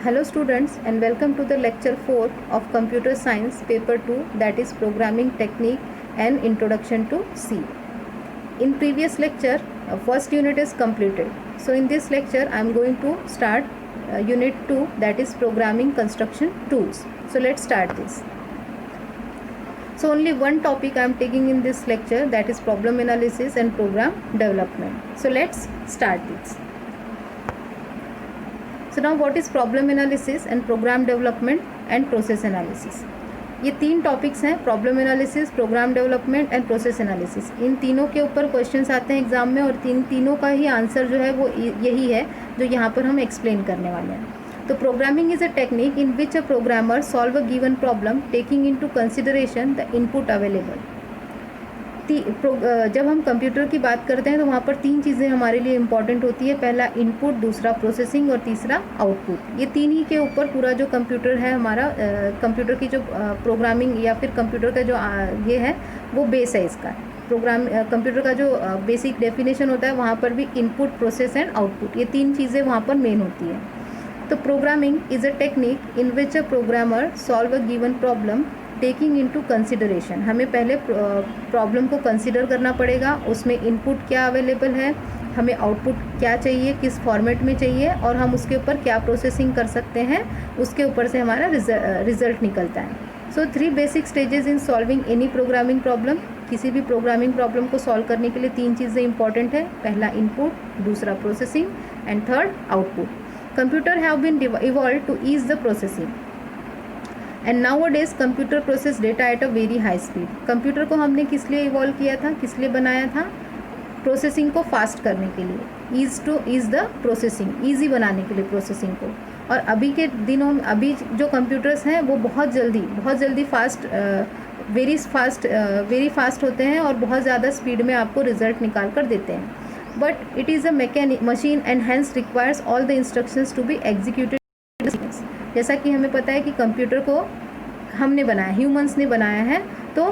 Hello students and welcome to the lecture 4 of Computer Science paper 2, that is Programming Technique and Introduction to C. In previous lecture first unit is completed. So in this lecture I am going to start unit 2, that is Programming Construction Tools. So let's start this. So only one topic I am taking in this lecture, that is problem analysis and program development. So let's start this. So now what is problem analysis and program development and process analysis? ये तीन topics हैं, problem analysis, program development and process analysis. इन तीनों के ऊपर questions आते हैं exam में और तीनों का ही आंसर जो है वो यही है जो यहाँ पर हम एक्सप्लेन करने वाले हैं. तो programming is a technique in which a programmer solve a given problem taking into consideration the input available. जब हम कंप्यूटर की बात करते हैं तो वहाँ पर तीन चीज़ें हमारे लिए इम्पॉर्टेंट होती है. पहला इनपुट, दूसरा प्रोसेसिंग और तीसरा आउटपुट. ये तीन ही के ऊपर पूरा जो कंप्यूटर है हमारा, कंप्यूटर की जो प्रोग्रामिंग या फिर कंप्यूटर का जो ये है वो बेस है इसका. कंप्यूटर का जो बेसिक डेफिनेशन होता है वहाँ पर भी इनपुट, प्रोसेस एंड आउटपुट, ये तीन चीज़ें वहाँ पर मेन होती हैं. तो programming is a technique in which a programmer solve a given problem taking into consideration. हमें पहले प्रॉब्लम को कंसिडर करना पड़ेगा, उसमें इनपुट क्या अवेलेबल है, हमें आउटपुट क्या चाहिए, किस फॉर्मेट में चाहिए और हम उसके ऊपर क्या प्रोसेसिंग कर सकते हैं, उसके ऊपर से हमारा रिजल्ट निकलता है. सो 3 basic stages in solving any programming problem. किसी भी प्रोग्रामिंग प्रॉब्लम को सॉल्व करने के लिए 3 चीज़ें इंपॉर्टेंट है. पहला इनपुट, दूसरा processing and third output. Computer have been evolve to ease the processing and nowadays computer process data at a very high speed. Computer को हमने किस लिए इवॉल्व किया था, किस लिए बनाया था? प्रोसेसिंग को फास्ट करने के लिए, ईज़ द प्रोसेसिंग, ईजी बनाने के लिए प्रोसेसिंग को. और अभी के दिनों में अभी जो कंप्यूटर्स हैं वो बहुत जल्दी फास्ट, वेरी फास्ट होते हैं और बहुत ज़्यादा स्पीड में आपको रिजल्ट निकाल कर देते हैं. But it is a machine and hence requires all the instructions to be executed. जैसा कि हमें पता है कि कंप्यूटर को हमने बनाया, ह्यूमंस ने बनाया है, तो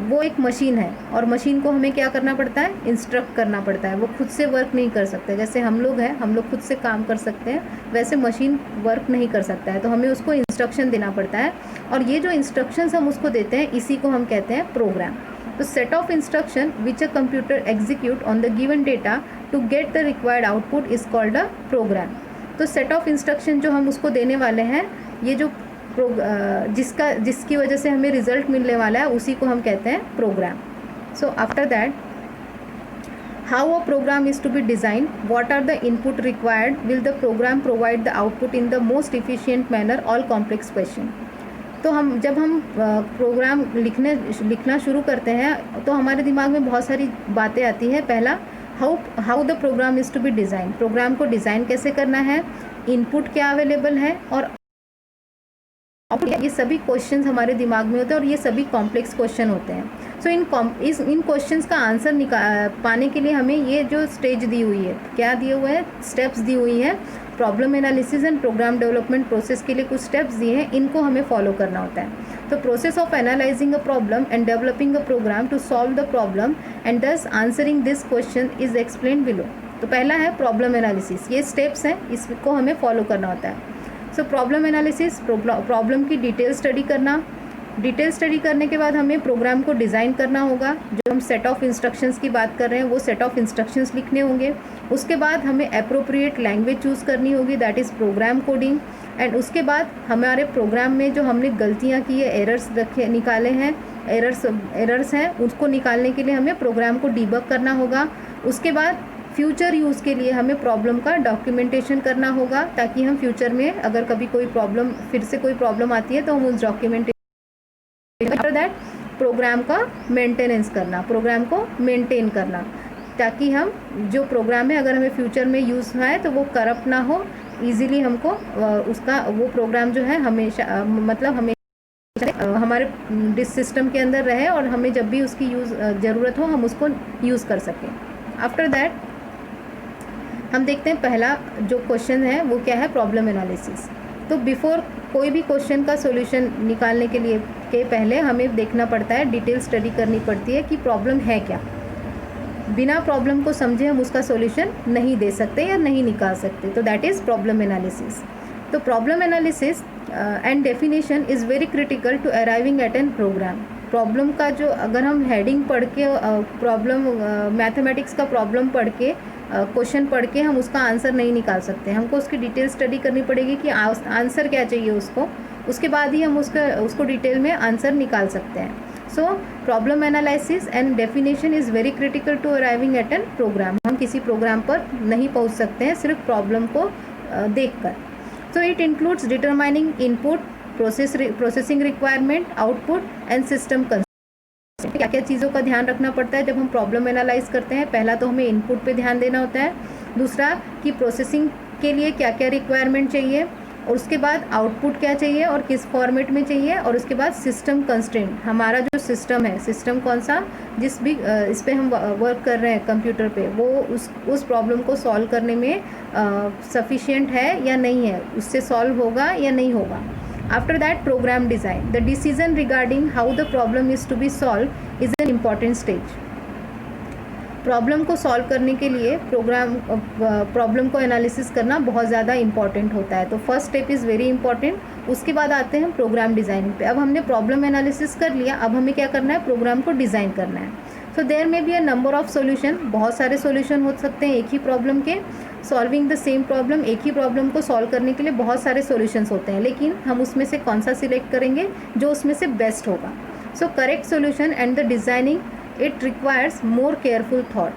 वो एक मशीन है और मशीन को हमें क्या करना पड़ता है, इंस्ट्रक्ट करना पड़ता है. वो खुद से वर्क नहीं कर सकता. जैसे हम लोग हैं, हम लोग खुद से काम कर सकते हैं, वैसे मशीन वर्क नहीं कर सकता है. तो हमें उसको इंस्ट्रक्शन देना पड़ता है और ये जो इंस्ट्रक्शंस हम उसको देते हैं इसी को हम कहते हैं प्रोग्राम. तो set of instruction which a computer execute on the given data to get the required output is called a program. तो सेट ऑफ इंस्ट्रक्शन जो हम उसको देने वाले हैं, ये जो जिसकी वजह से हमें रिजल्ट मिलने वाला है उसी को हम कहते हैं program. So after that, how a program is to be design, what are the input required, will the program provide the output in the most efficient manner, all complex question. तो जब हम प्रोग्राम लिखना शुरू करते हैं तो हमारे दिमाग में बहुत सारी बातें आती हैं. पहला, how the program is to be design, program को डिज़ाइन कैसे करना है, इनपुट क्या अवेलेबल है और ये सभी क्वेश्चंस हमारे दिमाग में होते हैं और ये सभी कॉम्प्लेक्स क्वेश्चन होते हैं. सो इन क्वेश्चंस का आंसर पाने के लिए हमें ये जो स्टेज दी हुई है, क्या दिए हुए हैं, स्टेप्स दी हुई हैं. Problem analysis and program development process के लिए कुछ स्टेप्स दिए हैं, इनको हमें फॉलो करना होता है. तो process of analysing a problem and developing a program to solve the problem and thus answering this question is explain below. तो पहला है प्रॉब्लम एनालिसिस. ये स्टेप्स हैं, इसको हमें फॉलो करना होता है. सो प्रॉब्लम एनालिसिस, प्रॉब्लम की डिटेल स्टडी करना. डिटेल स्टडी करने के बाद हमें प्रोग्राम को डिज़ाइन करना होगा. जो हम सेट ऑफ इंस्ट्रक्शंस की बात कर रहे हैं वो सेट ऑफ इंस्ट्रक्शंस लिखने होंगे. उसके बाद हमें अप्रोप्रिएट लैंग्वेज चूज़ करनी होगी, that is programme coding. And उसके बाद हमारे प्रोग्राम में जो हमने गलतियाँ की है, एरर्स निकाले हैं, एरर्स हैं, उसको निकालने के लिए हमें प्रोग्राम को डीबग करना होगा. उसके बाद फ्यूचर यूज़ के लिए हमें प्रॉब्लम का डॉक्यूमेंटेशन करना होगा ताकि हम फ्यूचर में अगर कभी फिर से कोई प्रॉब्लम आती है तो हम उस डॉक्यूमेंटेशन. आफ्टर दैट, प्रोग्राम का मेंटेनेंस करना, प्रोग्राम को मेंटेन करना ताकि हम जो प्रोग्राम है अगर हमें फ्यूचर में यूज़ है तो वो करप्ट ना हो, ईजीली हमको उसका वो प्रोग्राम जो है हमेशा हमारे सिस्टम के अंदर रहे और हमें जब भी उसकी ज़रूरत हो हम उसको यूज़ कर सकें. आफ्टर दैट हम देखते हैं पहला जो क्वेश्चन है वो क्या है, प्रॉब्लम एनालिसिस. तो बिफोर कोई भी क्वेश्चन का सॉल्यूशन निकालने के पहले हमें देखना पड़ता है, डिटेल स्टडी करनी पड़ती है कि प्रॉब्लम है क्या. बिना प्रॉब्लम को समझे हम उसका सॉल्यूशन नहीं दे सकते या नहीं निकाल सकते. तो दैट इज़ प्रॉब्लम एनालिसिस. तो problem analysis and definition is very critical to arriving at an program. Problem का जो अगर हम हेडिंग पढ़ के प्रॉब्लम मैथमेटिक्स का प्रॉब्लम पढ़ के क्वेश्चन पढ़ के हम उसका आंसर नहीं निकाल सकते, हमको उसकी डिटेल स्टडी करनी पड़ेगी कि आंसर क्या चाहिए उसको, उसके बाद ही हम उसको डिटेल में आंसर निकाल सकते हैं। So problem analysis and definition is very critical to arriving at an program. हम किसी प्रोग्राम पर नहीं पहुंच सकते हैं सिर्फ प्रॉब्लम को देखकर। So it includes determining input, processing requirement, output and system constraint. क्या क्या चीज़ों का ध्यान रखना पड़ता है जब हम प्रॉब्लम एनालाइज करते हैं? पहला तो हमें इनपुट पे ध्यान देना होता है, दूसरा कि प्रोसेसिंग के लिए क्या क्या रिक्वायरमेंट चाहिए, और उसके बाद आउटपुट क्या चाहिए और किस फॉर्मेट में चाहिए, और उसके बाद सिस्टम कंस्ट्रेंट, हमारा जो सिस्टम है, सिस्टम कौन सा जिस भी इस पे हम वर्क कर रहे हैं कंप्यूटर पे, वो उस प्रॉब्लम को सॉल्व करने में सफिशिएंट है या नहीं है, उससे सॉल्व होगा या नहीं होगा। After that program design, the decision regarding how the problem is to be solve is an important stage. Problem को सॉल्व करने के लिए प्रॉब्लम को एनालिसिस करना बहुत ज़्यादा इंपॉर्टेंट होता है। तो first step is very important. उसके बाद आते हैं प्रोग्राम डिज़ाइन पे। अब हमने प्रॉब्लम एनालिसिस कर लिया, अब हमें क्या करना है? प्रोग्राम को डिज़ाइन करना है। सो देयर में be a number of solution, बहुत सारे सोल्यूशन हो सकते हैं एक ही प्रॉब्लम के। सॉल्विंग द सेम प्रॉब्लम, एक ही प्रॉब्लम को सॉल्व करने के लिए बहुत सारे सोल्यूशंस होते हैं, लेकिन हम उसमें से कौन सा सिलेक्ट करेंगे जो उसमें से बेस्ट होगा। So correct solution and the designing it requires more careful thought.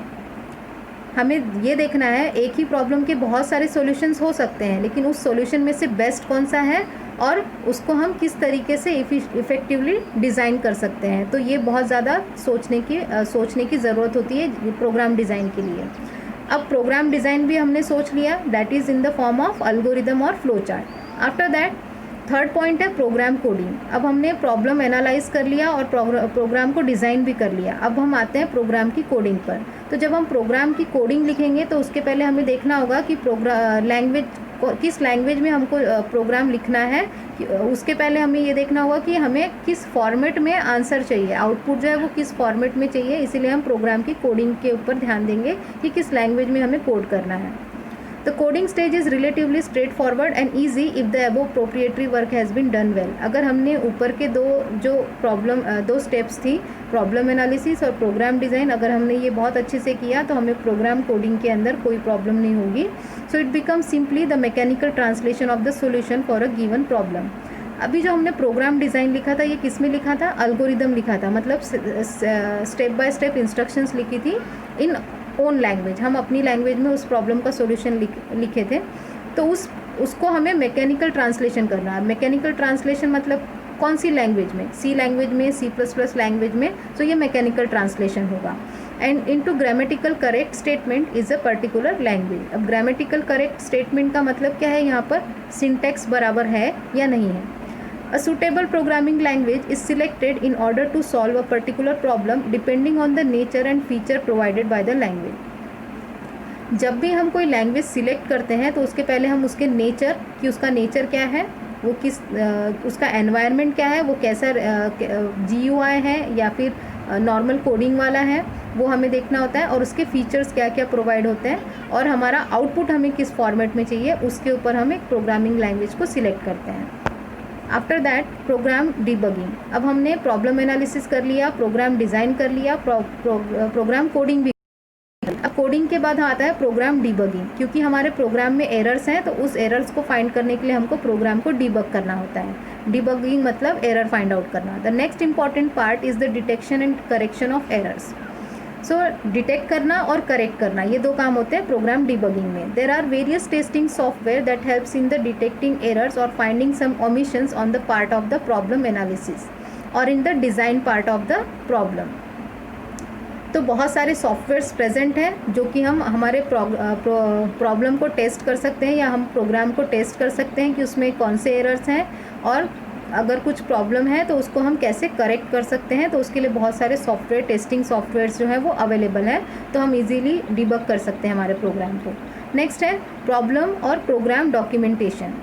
हमें ये देखना है एक ही प्रॉब्लम के बहुत सारे सॉल्यूशंस हो सकते हैं, लेकिन उस सॉल्यूशन में से बेस्ट कौन सा है और उसको हम किस तरीके से इफ़ेक्टिवली डिज़ाइन कर सकते हैं। तो ये बहुत ज़्यादा सोचने की ज़रूरत होती है प्रोग्राम डिज़ाइन के लिए। अब प्रोग्राम डिज़ाइन भी हमने सोच लिया, that is in the form of algorithm और flow chart. After that third point है प्रोग्राम कोडिंग। अब हमने प्रॉब्लम एनालाइज कर लिया और प्रोग्राम को डिज़ाइन भी कर लिया, अब हम आते हैं प्रोग्राम की कोडिंग पर। तो जब हम प्रोग्राम की कोडिंग लिखेंगे तो उसके पहले हमें देखना होगा कि किस लैंग्वेज में हमको प्रोग्राम लिखना है। उसके पहले हमें ये देखना होगा कि हमें किस फॉर्मेट में आंसर चाहिए, आउटपुट जो है वो किस फॉर्मेट में चाहिए। इसीलिए हम प्रोग्राम की कोडिंग के ऊपर ध्यान देंगे कि किस लैंग्वेज में हमें कोड करना है। The coding stage is relatively straightforward and easy if the above proprietary work has been done well। अगर हमने ऊपर के दो स्टेप्स थी, प्रॉब्लम एनालिसिस और प्रोग्राम डिज़ाइन, अगर हमने ये बहुत अच्छे से किया तो हमें प्रोग्राम कोडिंग के अंदर कोई प्रॉब्लम नहीं होगी। So it become simply the mechanical translation of the solution for a given problem. अभी जो हमने प्रोग्राम डिज़ाइन लिखा था ये किस में लिखा था? एल्गोरिदम लिखा था, मतलब स्टेप बाय स्टेप इंस्ट्रक्शंस लिखी थी इन ओन लैंग्वेज। हम अपनी लैंग्वेज में उस प्रॉब्लम का सॉल्यूशन लिखे थे। तो उसको हमें मैकेनिकल ट्रांसलेशन करना है। मैकेनिकल ट्रांसलेशन मतलब कौन सी लैंग्वेज में? सी लैंग्वेज में, C++ लैंग्वेज में। तो ये मैकेनिकल ट्रांसलेशन होगा। And into grammatical correct statement is a particular language. अब ग्रामेटिकल करेक्ट स्टेटमेंट का मतलब क्या है? यहाँ पर सिंटैक्स बराबर है या नहीं है। A suitable programming language is selected in order to solve a particular problem depending on the nature and feature provided by the language। जब भी हम कोई लैंग्वेज सिलेक्ट करते हैं तो उसके पहले हम उसके नेचर कि उसका नेचर क्या है, वो उसका एनवायरनमेंट क्या है, वो कैसा GUI है या फिर नॉर्मल कोडिंग वाला है, वो हमें देखना होता है। और उसके फीचर्स क्या क्या प्रोवाइड होते हैं और हमारा आउटपुट हमें किस फॉर्मेट में चाहिए, उसके ऊपर हम एक प्रोग्रामिंग लैंग्वेज को सिलेक्ट करते हैं। After that program debugging. अब हमने प्रॉब्लम एनालिसिस कर लिया, प्रोग्राम डिज़ाइन कर लिया, प्रोग्राम कोडिंग भी। अब कोडिंग के बाद आता है प्रोग्राम डिबगिंग, क्योंकि हमारे प्रोग्राम में एरर्स हैं तो उस एरर्स को फाइंड करने के लिए हमको प्रोग्राम को डिबग करना होता है। डिबगिंग मतलब एरर फाइंड आउट करना। The next important part is the detection and correction of errors. So detect करना और करेक्ट करना, ये दो काम होते हैं प्रोग्राम डिबगिंग में। There are various testing software that helps in the detecting errors और finding some omissions on the part of the problem analysis और in the design part of the problem. तो बहुत सारे सॉफ्टवेयर्स प्रेजेंट हैं जो कि हम हमारे प्रॉब्लम को टेस्ट कर सकते हैं या हम प्रोग्राम को टेस्ट कर सकते हैं कि उसमें कौन से एरर्स हैं और अगर कुछ प्रॉब्लम है तो उसको हम कैसे करेक्ट कर सकते हैं। तो उसके लिए बहुत सारे सॉफ्टवेयर, टेस्टिंग सॉफ्टवेयर्स जो है वो अवेलेबल है, तो हम इजीली डिबग कर सकते हैं हमारे प्रोग्राम को। नेक्स्ट है प्रॉब्लम और program documentation.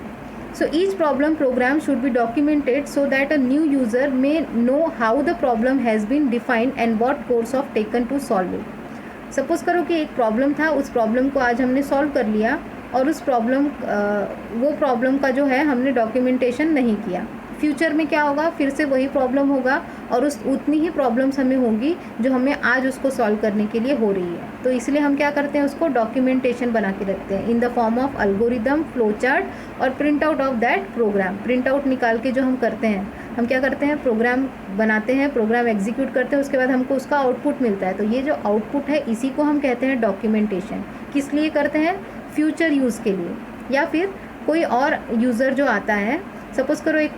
So each problem program should be documented so that a new user may know how the problem has been defined and what course of taken to solve it। Suppose करो कि एक problem था, उस problem को आज हमने solve कर लिया और उस प्रॉब्लम वो प्रॉब्लम का जो है हमने डॉक्यूमेंटेशन नहीं किया। फ्यूचर में क्या होगा, फिर से वही प्रॉब्लम होगा और उतनी ही प्रॉब्लम्स हमें होंगी जो हमें आज उसको सॉल्व करने के लिए हो रही है। तो इसलिए हम क्या करते हैं, उसको डॉक्यूमेंटेशन बना के रखते हैं in the form of algorithm, flow chart और print out of that program. Print out निकाल के जो हम करते हैं, हम क्या करते हैं, प्रोग्राम बनाते हैं, प्रोग्राम एग्जीक्यूट करते हैं, उसके बाद हमको उसका आउटपुट मिलता है। तो ये जो आउटपुट है इसी को हम कहते हैं डॉक्यूमेंटेशन। किस लिए करते हैं, फ्यूचर यूज़ के लिए, या फिर कोई और यूज़र जो आता है, सपोज़ करो एक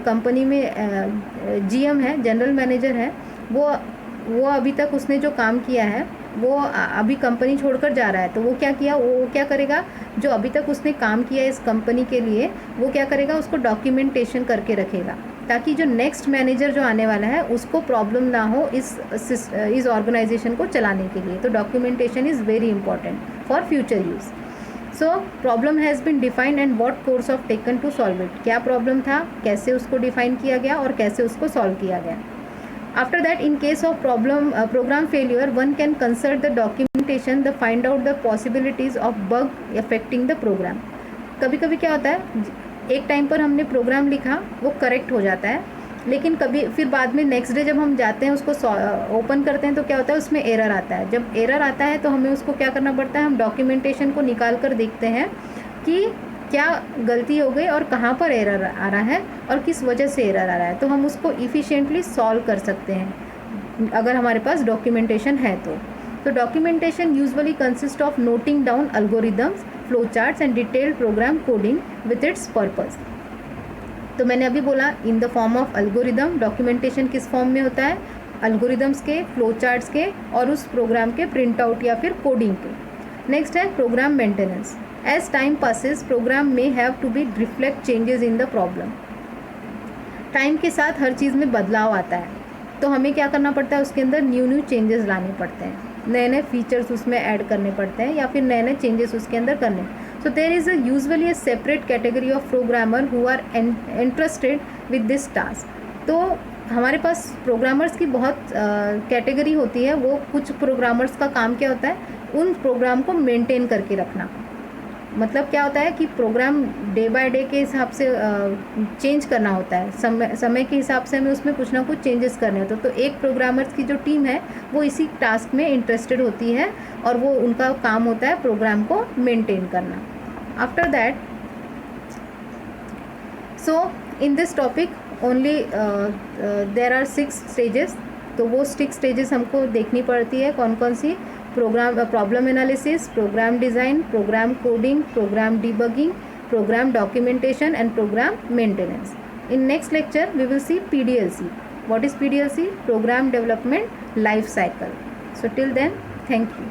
कंपनी में जीएम है, जनरल मैनेजर है, वो अभी तक उसने जो काम किया है वो अभी कंपनी छोड़कर जा रहा है। तो वो क्या किया, वो क्या करेगा, जो अभी तक उसने काम किया इस कंपनी के लिए, वो क्या करेगा, उसको डॉक्यूमेंटेशन करके रखेगा ताकि जो नेक्स्ट मैनेजर जो आने वाला है उसको प्रॉब्लम ना हो इस ऑर्गेनाइजेशन को चलाने के लिए। तो documentation is very important for future use. So problem has been defined and what course of taken to solve it. क्या प्रॉब्लम था, कैसे उसको डिफाइन किया गया और कैसे उसको सॉल्व किया गया। After that, in case of program failure, one can consult the documentation the find out the possibilities of bug affecting the program. कभी कभी क्या होता है, एक टाइम पर हमने प्रोग्राम लिखा, वो करेक्ट हो जाता है, लेकिन कभी फिर बाद में नेक्स्ट डे जब हम जाते हैं उसको ओपन करते हैं तो क्या होता है, उसमें एरर आता है। जब एरर आता है तो हमें उसको क्या करना पड़ता है, हम डॉक्यूमेंटेशन को निकाल कर देखते हैं कि क्या गलती हो गई और कहाँ पर एरर आ रहा है और किस वजह से एरर आ रहा है। तो हम उसको इफ़िशिएंटली सॉल्व कर सकते हैं अगर हमारे पास डॉक्यूमेंटेशन है तो documentation usually consist of noting down algorithms, flow charts and detailed program coding with its purpose. तो मैंने अभी बोला in the form of algorithm. Documentation किस फॉर्म में होता है, एल्गोरिदम्स के, फ्लो चार्ट्स के और उस प्रोग्राम के प्रिंट आउट या फिर कोडिंग के। नेक्स्ट है program maintenance. As time passes program may have to be reflect changes in the problem. Time के साथ हर चीज़ में बदलाव आता है तो हमें क्या करना पड़ता है, उसके अंदर न्यू चेंजेस लाने पड़ते हैं, नए फीचर्स उसमें ऐड करने पड़ते हैं या फिर नए चेंजेस उसके अंदर करने। So there is usually a separate category of programmer who are interested with this task. तो हमारे पास प्रोग्रामर्स की बहुत कैटेगरी होती है। वो कुछ प्रोग्रामर्स का काम क्या होता है, उन प्रोग्राम को मेंटेन करके रखना। मतलब क्या होता है कि प्रोग्राम डे बाय डे के हिसाब से चेंज करना होता है, समय के हिसाब से हमें उसमें कुछ ना कुछ चेंजेस करने होते हैं। तो एक प्रोग्रामर्स की जो टीम है वो इसी टास्क में इंटरेस्टेड होती है और वो उनका काम होता है प्रोग्राम को मेंटेन करना। After that, so in this topic only there are 6 stages. तो वो 6 स्टेजेस हमको देखनी पड़ती है, कौन कौन सी, problem analysis, program design, program coding, program debugging, program documentation and program maintenance. In next lecture we will see PDLC. What is PDLC? Program Development Life Cycle. So till then, thank you.